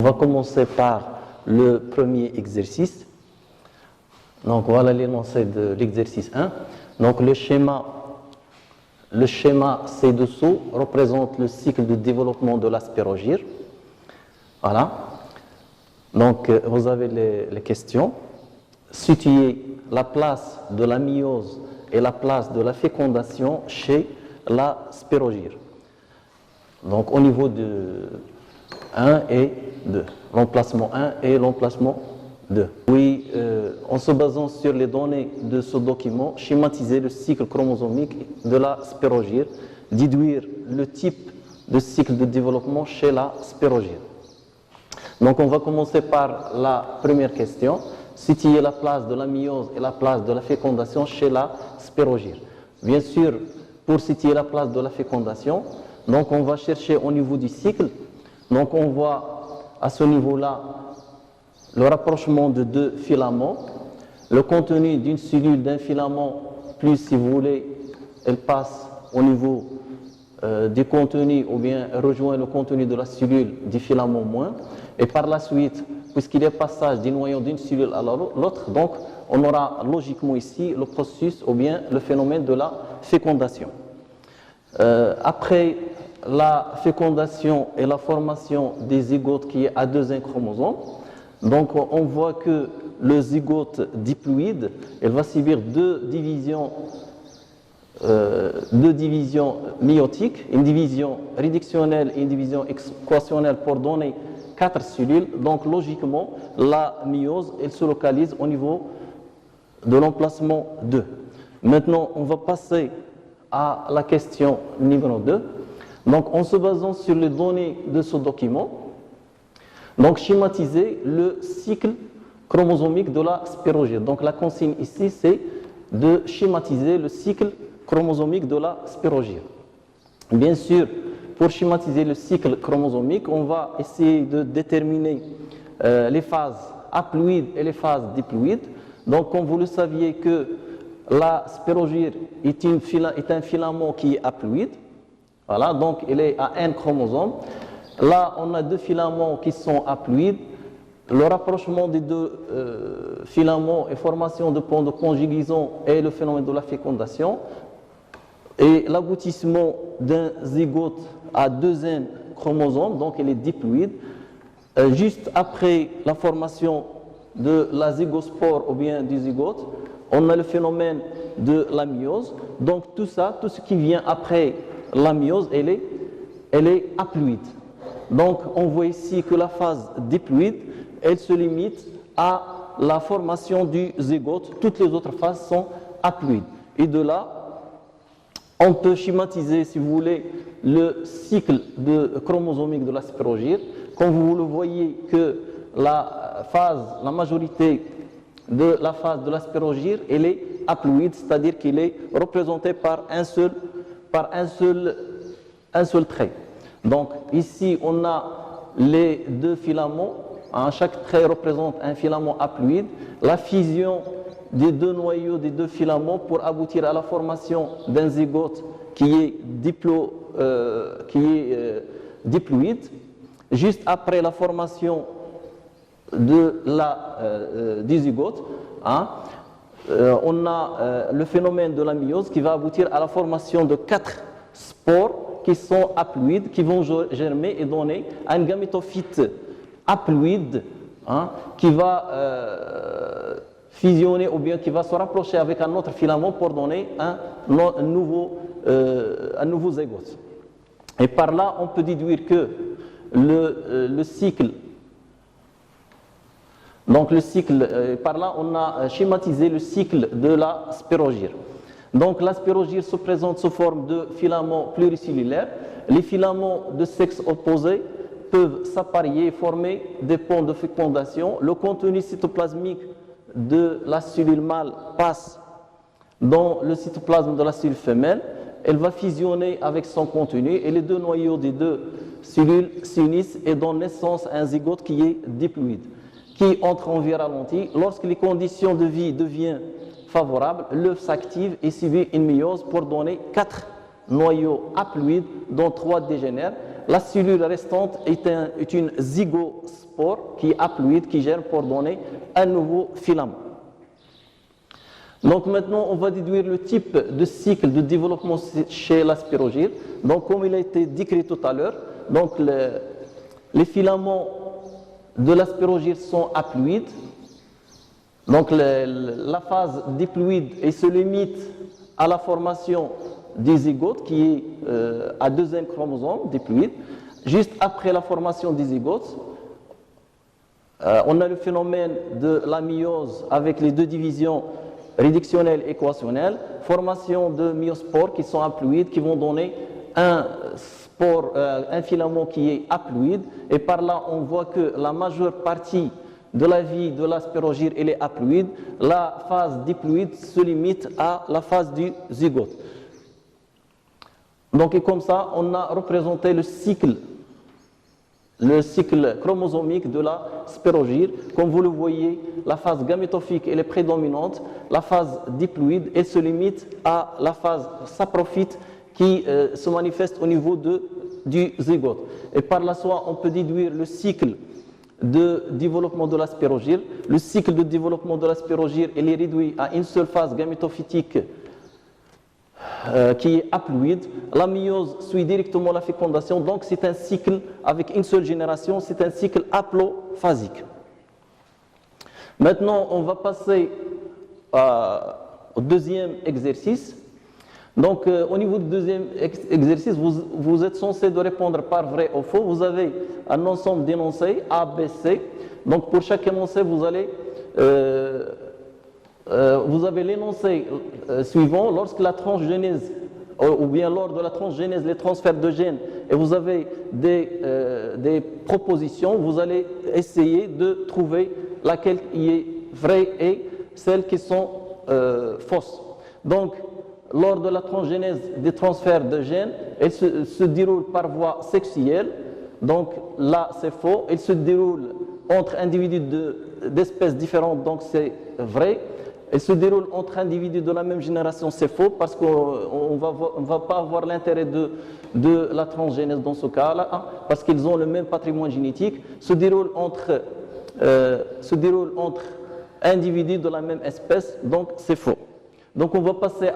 On va commencer par le premier exercice. Donc voilà l'énoncé de l'exercice 1. Donc le schéma ci-dessous représente le cycle de développement de la spirogire. Voilà. Donc vous avez les questions. Situer la place de la myose et la place de la fécondation chez la spirogire. Donc au niveau de 1 et 2, l'emplacement 1 et l'emplacement 2. Oui, en se basant sur les données de ce document, schématiser le cycle chromosomique de la spirogire, déduire le type de cycle de développement chez la spirogire. Donc on va commencer par la première question, situer la place de la myose et la place de la fécondation chez la spirogire. Bien sûr, pour situer la place de la fécondation, donc on va chercher au niveau du cycle. Donc on voit à ce niveau-là le rapprochement de deux filaments, le contenu d'une cellule d'un filament, plus si vous voulez, elle passe au niveau du contenu ou bien rejoint le contenu de la cellule du filament moins. Et par la suite, puisqu'il y a passage du noyau d'une cellule à l'autre, donc on aura logiquement ici le processus ou bien le phénomène de la fécondation. Après la fécondation et la formation des zygotes qui est à deux chromosomes, donc on voit que le zygote diploïde, elle va subir deux divisions méiotiques, une division réductionnelle et une division équationnelle pour donner 4 cellules. Donc logiquement, la myose, elle se localise au niveau de l'emplacement 2. Maintenant, on va passer à la question numéro 2. Donc en se basant sur les données de ce document, donc schématiser le cycle chromosomique de la spirogire. Donc la consigne ici, c'est de schématiser le cycle chromosomique de la spirogire. Bien sûr, pour schématiser le cycle chromosomique, on va essayer de déterminer les phases haploïdes et les phases diploïdes. Donc comme vous le saviez que la spirogire est un filament qui est haploïde. Voilà, donc il est à N chromosomes. Là, on a deux filaments qui sont haploïdes. Le rapprochement des deux filaments et formation de ponts de conjugaison est le phénomène de la fécondation. Et l'aboutissement d'un zygote à 2 N chromosomes, donc il est diploïde. Juste après la formation de la zygospore ou bien du zygote, on a le phénomène de la myose. Donc tout ça, tout ce qui vient après la myose, elle est haploïde. Donc on voit ici que la phase diploïde, elle se limite à la formation du zygote. Toutes les autres phases sont haploïdes. Et de là, on peut schématiser, si vous voulez, le cycle chromosomique de la spirogire. Comme vous le voyez que la majorité de la phase de la spirogire, elle est haploïde, c'est-à-dire qu'il est représenté par un seul trait. Donc ici, on a les deux filaments. Chaque trait représente un filament haploïde. La fusion des deux noyaux des deux filaments pour aboutir à la formation d'un zygote qui est diploïde. Juste après la formation du zygote, on a le phénomène de la myose qui va aboutir à la formation de 4 spores qui sont haploïdes, qui vont germer et donner un gamétophyte haploïde qui va fusionner ou bien qui va se rapprocher avec un autre filament pour donner un nouveau zygote. Et par là, on peut déduire que le cycle, par là, on a schématisé le cycle de la spirogire. Donc la spirogire se présente sous forme de filaments pluricellulaires. Les filaments de sexe opposé peuvent s'apparier et former des ponts de fécondation. Le contenu cytoplasmique de la cellule mâle passe dans le cytoplasme de la cellule femelle. Elle va fusionner avec son contenu et les deux noyaux des deux cellules s'unissent et donnent naissance à un zygote qui est diploïde, qui entre en vie ralentie. Lorsque les conditions de vie deviennent favorables, l'œuf s'active et subit une myose pour donner 4 noyaux haploïdes dont 3 dégénèrent. La cellule restante est une zygospore qui est haploïde, qui germe pour donner un nouveau filament. Donc maintenant, on va déduire le type de cycle de développement chez la spirogyle. Donc comme il a été décrit tout à l'heure, donc les filaments de la spirogyle sont haploïdes. Donc la phase diploïde se limite à la formation des zygotes qui est à deuxième chromosome diploïde. Juste après la formation des zygotes, on a le phénomène de la myose avec les deux divisions réductionnelles et équationnelles, formation de myospores qui sont haploïdes, qui vont donner un filament qui est haploïde, et par là on voit que la majeure partie de la vie de la spirogyle elle est haploïde. La phase diploïde se limite à la phase du zygote. Donc et comme ça on a représenté le cycle chromosomique de la spirogyle. Comme vous le voyez, la phase gamétophyte elle est prédominante, la phase diploïde elle se limite à la phase saprophyte qui se manifeste au niveau du zygote. Et par la suite, on peut déduire le cycle de développement de la spirogyle. Le cycle de développement de la spirogyle il est réduit à une seule phase gamétophytique qui est haploïde. La myose suit directement la fécondation, donc c'est un cycle avec une seule génération, c'est un cycle haplophasique. Maintenant, on va passer au deuxième exercice. Donc, au niveau du deuxième exercice, vous êtes censé de répondre par vrai ou faux. Vous avez un ensemble d'énoncés A, B, C. Donc, pour chaque énoncé, vous avez l'énoncé suivant. Lorsque la transgénèse, ou bien lors de la transgénèse, les transferts de gènes, et vous avez des propositions, vous allez essayer de trouver laquelle qui est vraie et celles qui sont fausses. Donc, lors de la transgénèse des transferts de gènes, elle se déroule par voie sexuelle. Donc là, c'est faux. Elle se déroule entre individus d'espèces différentes, donc c'est vrai. Elle se déroule entre individus de la même génération, c'est faux, parce qu'on ne va pas avoir l'intérêt de la transgénèse dans ce cas-là, hein, parce qu'ils ont le même patrimoine génétique. Se déroule entre individus de la même espèce, donc c'est faux. Donc on va passer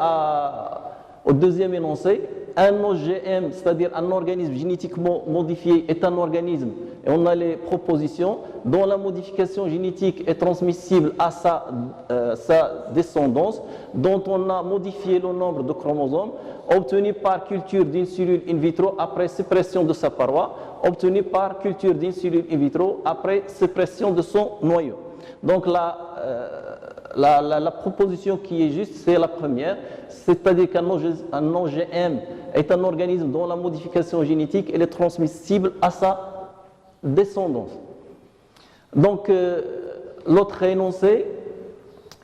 au deuxième énoncé. Un OGM, c'est-à-dire un organisme génétiquement modifié, est un organisme, et on a les propositions, dont la modification génétique est transmissible à sa descendance, dont on a modifié le nombre de chromosomes, obtenu par culture d'une cellule in vitro après suppression de sa paroi, obtenu par culture d'une cellule in vitro après suppression de son noyau. Donc la proposition qui est juste, c'est la première, c'est-à-dire qu'un OGM est un organisme dont la modification génétique elle est transmissible à sa descendance. Donc l'autre énoncé,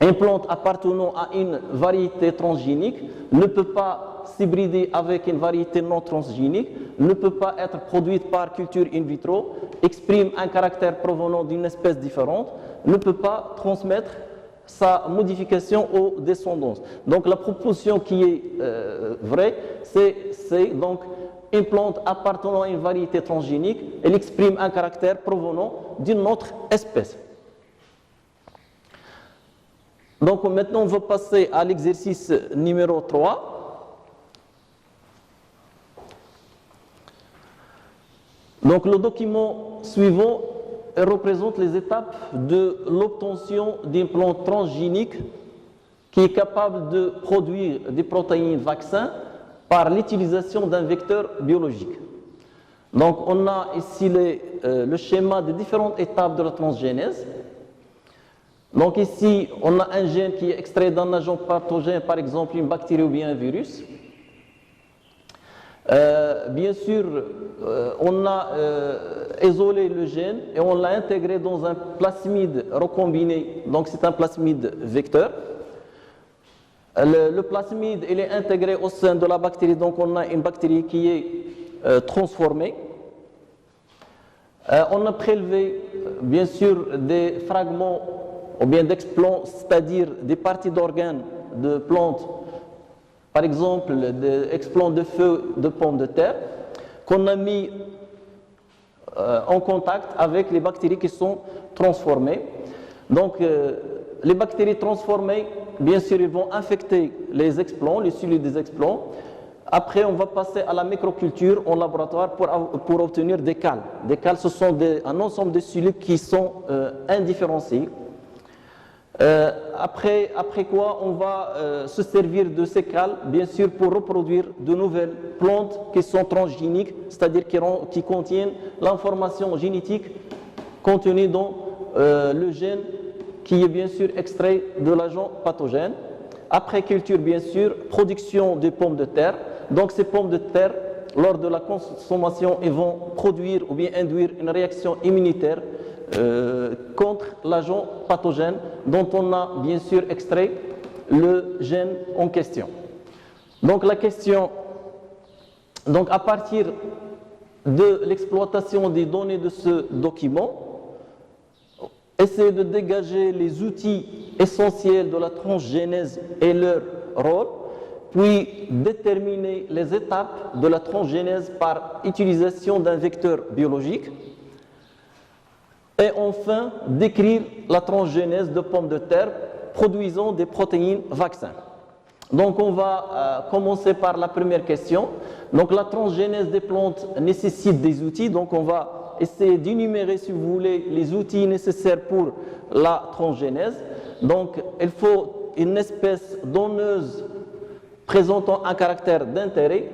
une plante appartenant à une variété transgénique ne peut pas s'hybrider avec une variété non transgénique, ne peut pas être produite par culture in vitro, exprime un caractère provenant d'une espèce différente, ne peut pas transmettre sa modification aux descendances. Donc la proposition qui est vraie, c'est donc une plante appartenant à une variété transgénique, elle exprime un caractère provenant d'une autre espèce. Donc maintenant on va passer à l'exercice numéro 3. Donc le document suivant représente les étapes de l'obtention d'une plante transgénique qui est capable de produire des protéines vaccins par l'utilisation d'un vecteur biologique. Donc on a ici le schéma des différentes étapes de la transgénèse. Donc ici on a un gène qui est extrait d'un agent pathogène, par exemple une bactérie ou bien un virus. Bien sûr, on a isolé le gène et on l'a intégré dans un plasmide recombiné, donc c'est un plasmide vecteur. Le plasmide il est intégré au sein de la bactérie, donc on a une bactérie qui est transformée. On a prélevé bien sûr des fragments ou bien d'explants, c'est-à-dire des parties d'organes de plantes. Par exemple, des explants de feuilles de pommes de terre. qu'on a mis en contact avec les bactéries qui sont transformées. Donc, les bactéries transformées, bien sûr, ils vont infecter les explants, les cellules des explants. Après, on va passer à la microculture en laboratoire pour obtenir des cales. Des cales, ce sont un ensemble de cellules qui sont indifférenciées. Après quoi, on va se servir de ces cales, bien sûr, pour reproduire de nouvelles plantes qui sont transgéniques, c'est-à-dire qui contiennent l'information génétique contenue dans le gène qui est bien sûr extrait de l'agent pathogène. Après culture, bien sûr, production des pommes de terre. Donc ces pommes de terre, lors de la consommation, ils vont produire ou bien induire une réaction immunitaire contre l'agent pathogène dont on a bien sûr extrait le gène en question. Donc la question, donc à partir de l'exploitation des données de ce document, essayer de dégager les outils essentiels de la transgénèse et leur rôle, puis déterminer les étapes de la transgénèse par utilisation d'un vecteur biologique, et enfin décrire la transgénèse de pommes de terre produisant des protéines vaccins. Donc on va commencer par la première question. Donc la transgénèse des plantes nécessite des outils, donc on va essayer d'énumérer, si vous voulez, les outils nécessaires pour la transgénèse. Donc il faut une espèce donneuse présentant un caractère d'intérêt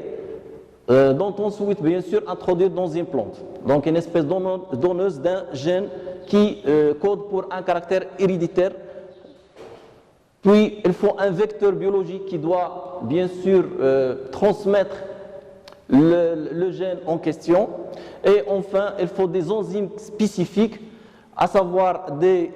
dont on souhaite bien sûr introduire dans une plante. Donc une espèce donneuse d'un gène qui code pour un caractère héréditaire. Puis il faut un vecteur biologique qui doit bien sûr transmettre le gène en question. Et enfin, il faut des enzymes spécifiques, à savoir des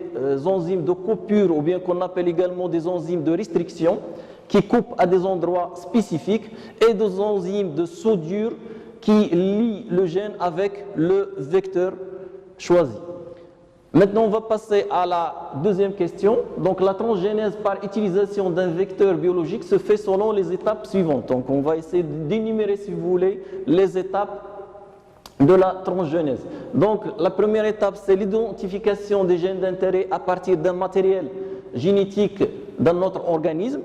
enzymes de coupure ou bien qu'on appelle également des enzymes de restriction qui coupent à des endroits spécifiques et des enzymes de soudure qui lient le gène avec le vecteur choisi. Maintenant, on va passer à la deuxième question. Donc, la transgénèse par utilisation d'un vecteur biologique se fait selon les étapes suivantes. Donc, on va essayer d'énumérer, si vous voulez, les étapes de la transgénèse. Donc, la première étape, c'est l'identification des gènes d'intérêt à partir d'un matériel génétique dans notre organisme,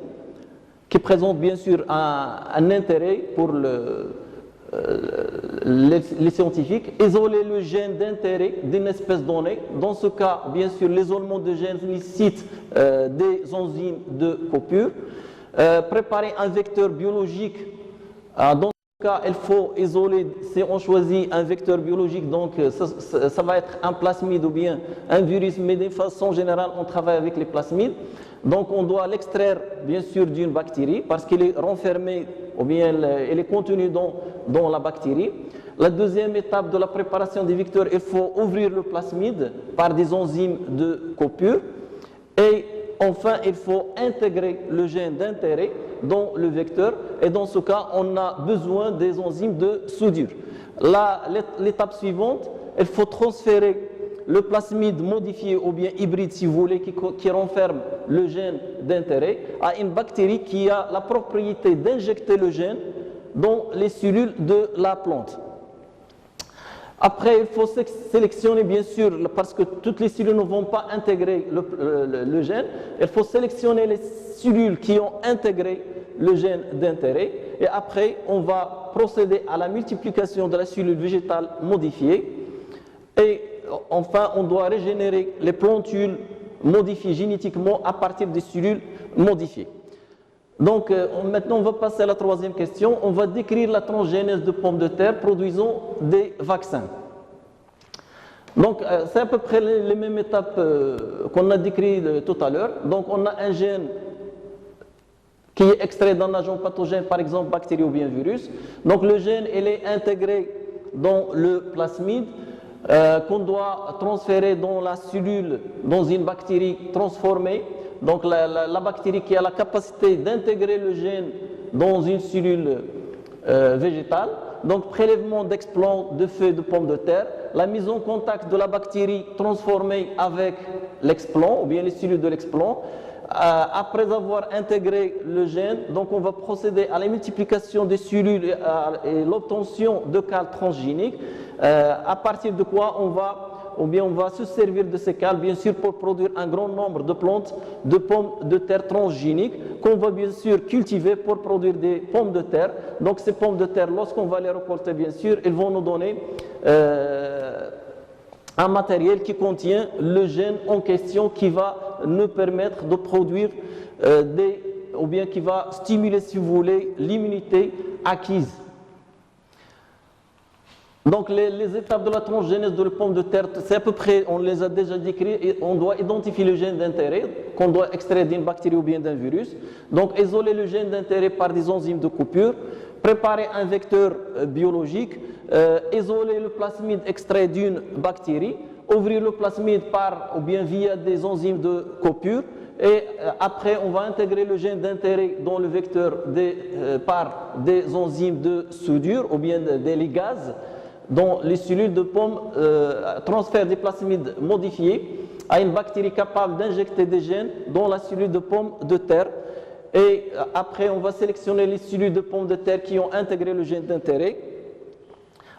qui présente bien sûr un intérêt pour les scientifiques. Isoler le gène d'intérêt d'une espèce donnée. Dans ce cas, bien sûr, l'isolement de gènes nécessite des enzymes de coupure. Préparer un vecteur biologique. Dans ce cas, il faut isoler, si on choisit un vecteur biologique, donc ça va être un plasmide ou bien un virus, mais de façon générale, on travaille avec les plasmides. Donc on doit l'extraire bien sûr d'une bactérie parce qu'il est renfermé ou bien il est contenu dans la bactérie. La deuxième étape de la préparation des vecteurs, il faut ouvrir le plasmide par des enzymes de coupure. Et enfin, il faut intégrer le gène d'intérêt dans le vecteur. Et dans ce cas, on a besoin des enzymes de soudure. L'étape suivante, il faut transférer le plasmide modifié ou bien hybride, si vous voulez, qui renferme le gène d'intérêt, à une bactérie qui a la propriété d'injecter le gène dans les cellules de la plante. Après, il faut sélectionner, bien sûr, parce que toutes les cellules ne vont pas intégrer le gène, il faut sélectionner les cellules qui ont intégré le gène d'intérêt. Et après, on va procéder à la multiplication de la cellule végétale modifiée. Et enfin, on doit régénérer les plantules modifiées génétiquement à partir des cellules modifiées. Donc, maintenant, on va passer à la troisième question. On va décrire la transgénèse de pommes de terre produisant des vaccins. Donc, c'est à peu près les mêmes étapes qu'on a décrites tout à l'heure. Donc, on a un gène qui est extrait d'un agent pathogène, par exemple bactérie ou bien virus. Donc, le gène, il est intégré dans le plasmide. Qu'on doit transférer dans la cellule, dans une bactérie transformée. Donc la bactérie qui a la capacité d'intégrer le gène dans une cellule végétale. Donc prélèvement d'explants de feuilles de pommes de terre, la mise en contact de la bactérie transformée avec l'explant ou bien les cellules de l'explant. après avoir intégré le gène, donc on va procéder à la multiplication des cellules et l'obtention de cales transgéniques, à partir de quoi on va se servir de ces cales, bien sûr, pour produire un grand nombre de plantes, de pommes de terre transgéniques, qu'on va bien sûr cultiver pour produire des pommes de terre. Donc ces pommes de terre, lorsqu'on va les récolter, bien sûr, elles vont nous donner un matériel qui contient le gène en question qui va nous permettre de produire ou bien qui va stimuler, si vous voulez, l'immunité acquise. Donc les étapes de la transgénèse de la pomme de terre, c'est à peu près, on les a déjà décrites, et on doit identifier le gène d'intérêt qu'on doit extraire d'une bactérie ou bien d'un virus. Donc isoler le gène d'intérêt par des enzymes de coupure, préparer un vecteur biologique, isoler le plasmide extrait d'une bactérie, ouvrir le plasmide ou bien via des enzymes de coupure, et après on va intégrer le gène d'intérêt dans le vecteur par des enzymes de soudure ou bien des ligases, dont les cellules de pomme transfèrent des plasmides modifiés à une bactérie capable d'injecter des gènes dans la cellule de pomme de terre. Et après, on va sélectionner les cellules de pomme de terre qui ont intégré le gène d'intérêt.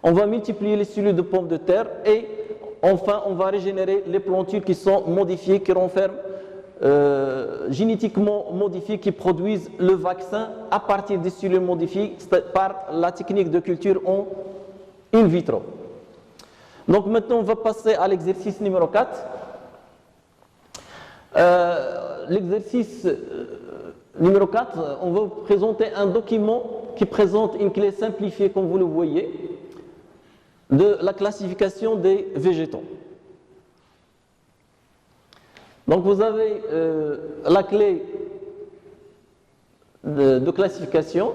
On va multiplier les cellules de pomme de terre et enfin, on va régénérer les plantules qui sont modifiées, qui renferment génétiquement modifiées, qui produisent le vaccin à partir des cellules modifiées par la technique de culture in vitro. Donc maintenant, on va passer à l'exercice numéro 4. L'exercice numéro 4, on va vous présenter un document qui présente une clé simplifiée, comme vous le voyez, de la classification des végétaux. Donc vous avez la clé de classification,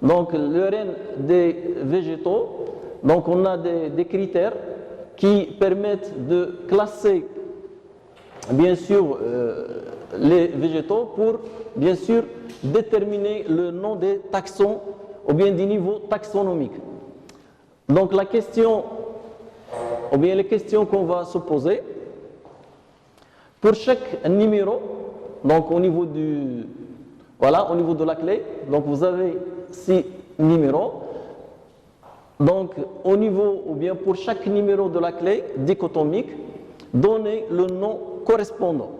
donc le RN des végétaux. Donc on a des critères qui permettent de classer bien sûr les végétaux pour bien sûr déterminer le nom des taxons ou bien des niveaux taxonomiques. Donc la question ou bien les questions qu'on va se poser pour chaque numéro, donc au niveau au niveau de la clé, donc vous avez 6 numéros. Donc, au niveau, ou bien pour chaque numéro de la clé dichotomique, donnez le nom correspondant.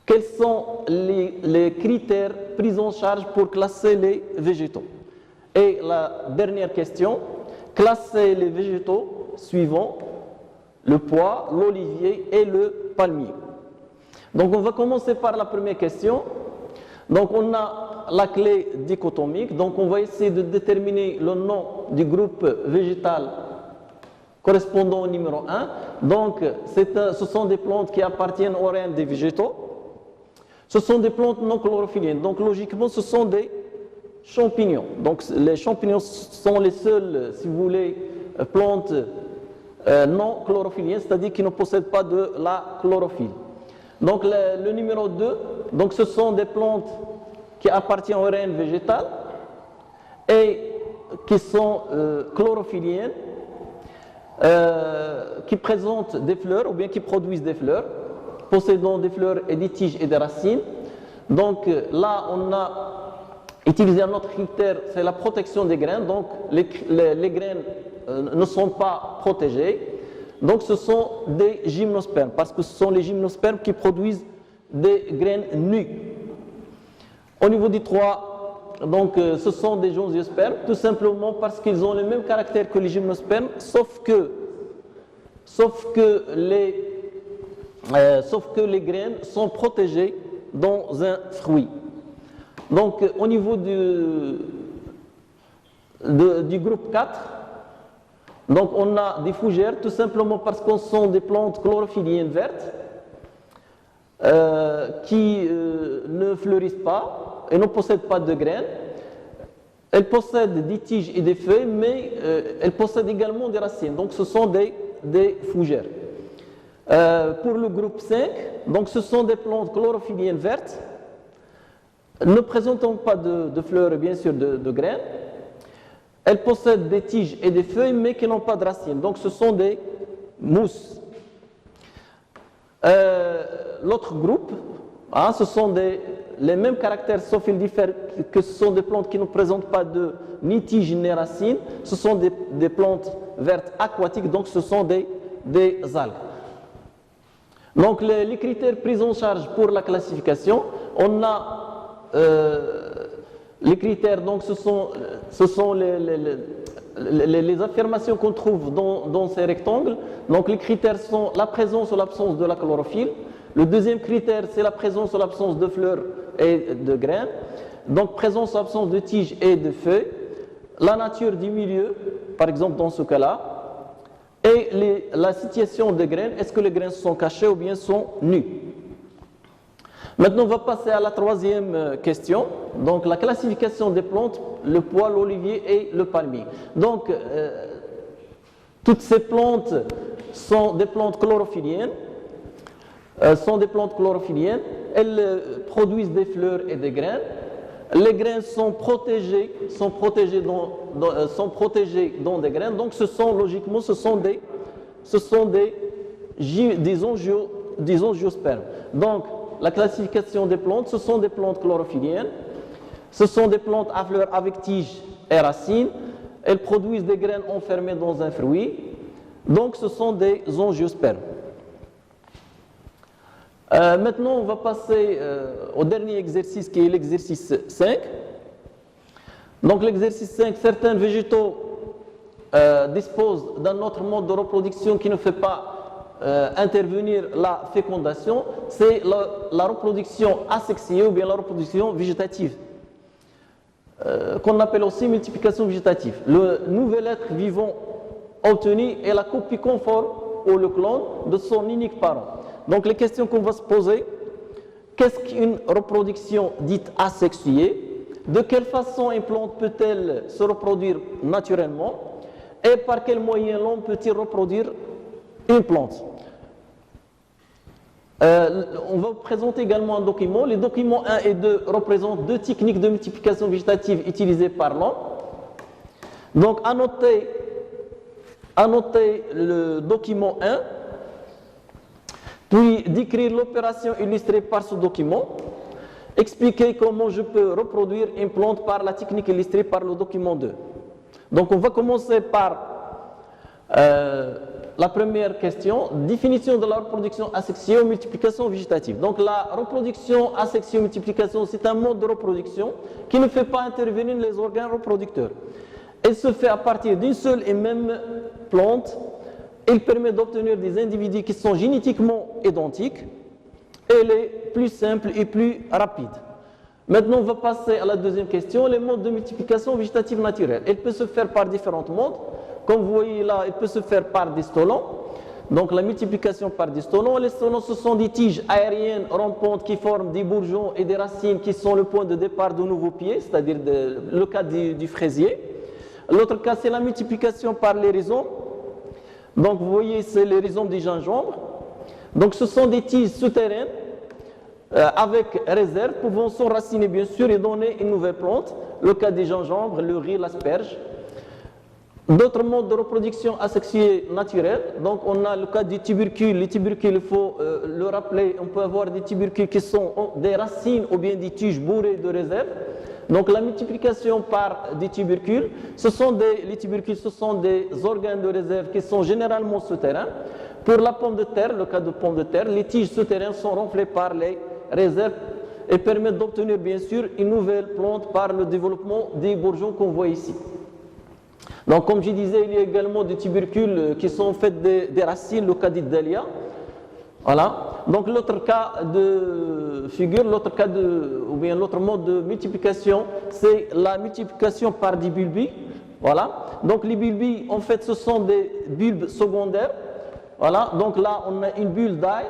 Quels sont les critères pris en charge pour classer les végétaux? Et la dernière question, classez les végétaux suivants, le pois, l'olivier et le palmier. Donc, on va commencer par la première question. Donc, on a la clé dichotomique, donc on va essayer de déterminer le nom du groupe végétal correspondant au numéro 1. Donc, ce sont des plantes qui appartiennent au règne des végétaux. Ce sont des plantes non chlorophylliennes, donc logiquement ce sont des champignons. Donc, les champignons sont les seules, si vous voulez, plantes non chlorophylliennes, c'est-à-dire qui ne possèdent pas de la chlorophylle. Donc, le numéro 2, donc ce sont des plantes qui appartiennent au règne végétal et qui sont chlorophylliennes, qui présentent des fleurs ou bien qui produisent des fleurs, possédant des fleurs et des tiges et des racines. Donc là, on a utilisé un autre critère, c'est la protection des graines. Donc les graines ne sont pas protégées. Donc ce sont des gymnospermes, parce que ce sont les gymnospermes qui produisent des graines nues. Au niveau du 3, donc, ce sont des jongiospermes, tout simplement parce qu'ils ont le même caractère que les gymnospermes, sauf que les graines sont protégées dans un fruit. Donc, au niveau du groupe 4, donc on a des fougères, tout simplement parce que ce sont des plantes chlorophyllines vertes qui ne fleurissent pas et ne possèdent pas de graines. Elles possèdent des tiges et des feuilles, mais elles possèdent également des racines. Donc ce sont des fougères. Pour le groupe 5, donc ce sont des plantes chlorophyllines vertes, ne présentant pas de fleurs et bien sûr de graines. Elles possèdent des tiges et des feuilles, mais qui n'ont pas de racines. Donc ce sont des mousses. L'autre groupe, Hein, ce sont les mêmes caractères, sauf ils diffèrent que ce sont des plantes qui ne présentent pas ni tiges ni racines. Ce sont des plantes vertes aquatiques, donc ce sont des algues. Donc les critères pris en charge pour la classification, on a les critères, donc ce sont les affirmations qu'on trouve dans ces rectangles. Donc les critères sont la présence ou l'absence de la chlorophylle. Le deuxième critère, c'est la présence ou l'absence de fleurs et de graines. Donc présence ou absence de tiges et de feuilles. La nature du milieu, par exemple dans ce cas-là. Et la situation des graines, est-ce que les graines sont cachées ou bien sont nues? Maintenant, on va passer à la troisième question. Donc, la classification des plantes, le pois, l'olivier et le palmier. Donc, toutes ces plantes sont des plantes chlorophylliennes. Elles produisent des fleurs et des graines. Les graines sont protégées dans des graines. Donc, logiquement, ce sont des angiospermes. Donc, la classification des plantes, ce sont des plantes chlorophylliennes. Ce sont des plantes à fleurs avec tiges et racines. Elles produisent des graines enfermées dans un fruit. Donc, ce sont des angiospermes. Maintenant, on va passer au dernier exercice qui est l'exercice 5. Donc, l'exercice 5, certains végétaux disposent d'un autre mode de reproduction qui ne fait pas intervenir la fécondation. C'est la reproduction asexuée ou bien la reproduction végétative, qu'on appelle aussi multiplication végétative. Le nouvel être vivant obtenu est la copie conforme ou le clone de son unique parent. Donc les questions qu'on va se poser, qu'est-ce qu'une reproduction dite asexuée? De quelle façon une plante peut-elle se reproduire naturellement? Et par quel moyen l'homme peut-il reproduire une plante? On va vous présenter également un document. Les documents 1 et 2 représentent deux techniques de multiplication végétative utilisées par l'homme. Donc annotez le document 1. Puis décrire l'opération illustrée par ce document, expliquer comment je peux reproduire une plante par la technique illustrée par le document 2. Donc on va commencer par la première question, définition de la reproduction asexuée ou multiplication végétative. Donc la reproduction asexuée ou multiplication, c'est un mode de reproduction qui ne fait pas intervenir les organes reproducteurs. Elle se fait à partir d'une seule et même plante. Il permet d'obtenir des individus qui sont génétiquement identiques. Elle est plus simple et plus rapide. Maintenant, on va passer à la deuxième question, les modes de multiplication végétative naturelle. Elle peut se faire par différents modes. Comme vous voyez là, elle peut se faire par des stolons. Donc la multiplication par des stolons. Les stolons, ce sont des tiges aériennes rampantes qui forment des bourgeons et des racines qui sont le point de départ de nouveaux pieds, c'est-à-dire le cas du fraisier. L'autre cas, c'est la multiplication par les rhizomes. Donc vous voyez, c'est les rhizomes du gingembre. Donc ce sont des tiges souterraines avec réserve, pouvant s'enraciner bien sûr et donner une nouvelle plante. Le cas du gingembre, le riz, l'asperge. D'autres modes de reproduction asexuée naturelle. Donc on a le cas du tubercule. Les tubercules, il faut le rappeler, on peut avoir des tubercules qui sont des racines ou bien des tiges bourrées de réserve. Donc la multiplication par des tubercules, les tubercules, ce sont des organes de réserve qui sont généralement souterrains. Pour la pomme de terre, le cas de pomme de terre, les tiges souterraines sont renflées par les réserves et permettent d'obtenir bien sûr une nouvelle plante par le développement des bourgeons qu'on voit ici. Donc comme je disais, il y a également des tubercules qui sont faits des racines, le cas du dahlia. Voilà. Donc l'autre cas de figure, l'autre mode de multiplication, c'est la multiplication par des bulbes. Voilà. Donc les bulbes, en fait, ce sont des bulbes secondaires. Voilà. Donc là, on a une bulle d'ail.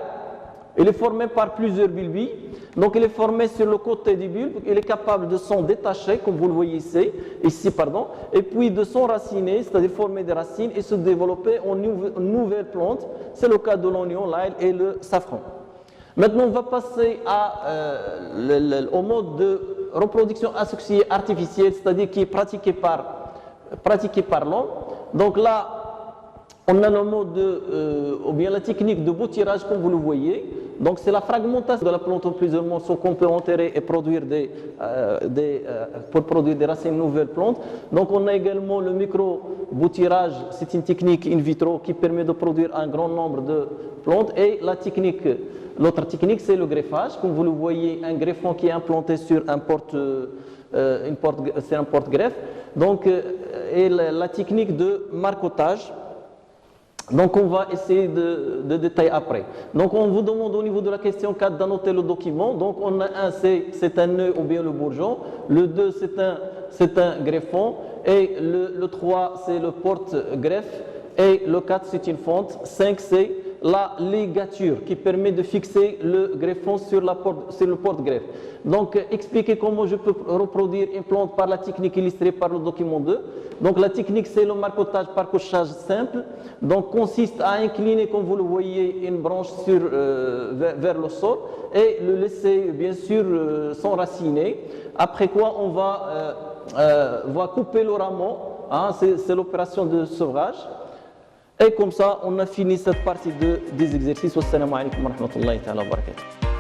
Elle est formée par plusieurs bulbes. Donc elle est formée sur le côté du bulbe. Elle est capable de s'en détacher, comme vous le voyez ici, et puis de s'enraciner, c'est-à-dire former des racines et se développer en nouvelles plantes. C'est le cas de l'oignon, l'ail et le safran. Maintenant, on va passer au mode de reproduction asexuée artificielle, c'est-à-dire qui est pratiquée par l'homme. Donc là, On a le mode ou bien la technique de bouturage comme vous le voyez. Donc c'est la fragmentation de la plante en plusieurs morceaux qu'on peut enterrer et produire pour produire des racines nouvelles plantes. Donc on a également le micro-bouturage, c'est une technique in vitro qui permet de produire un grand nombre de plantes. Et l'autre technique c'est le greffage. Comme vous le voyez, un greffon qui est implanté sur un c'est un porte-greffe. Donc, et la technique de marcotage. Donc, on va essayer de détailler après. Donc, on vous demande au niveau de la question 4 d'annoter le document. Donc, on a un C, c'est un nœud ou bien le bourgeon. Le 2, c'est un greffon. Et le 3, c'est le porte-greffe. Et le 4, c'est une fente. 5, c'est la ligature qui permet de fixer le greffon sur le porte-greffe. Donc, expliquer comment je peux reproduire une plante par la technique illustrée par le document 2. Donc, la technique, c'est le marcotage par couchage simple. Donc, consiste à incliner, comme vous le voyez, une branche vers le sol et le laisser, bien sûr, s'enraciner. Après quoi, on va couper le rameau. Hein, c'est l'opération de sevrage. Et comme ça, on a fini cette partie des exercices. Wassalamu alaikum wa rahmatullahi wa barakatuh.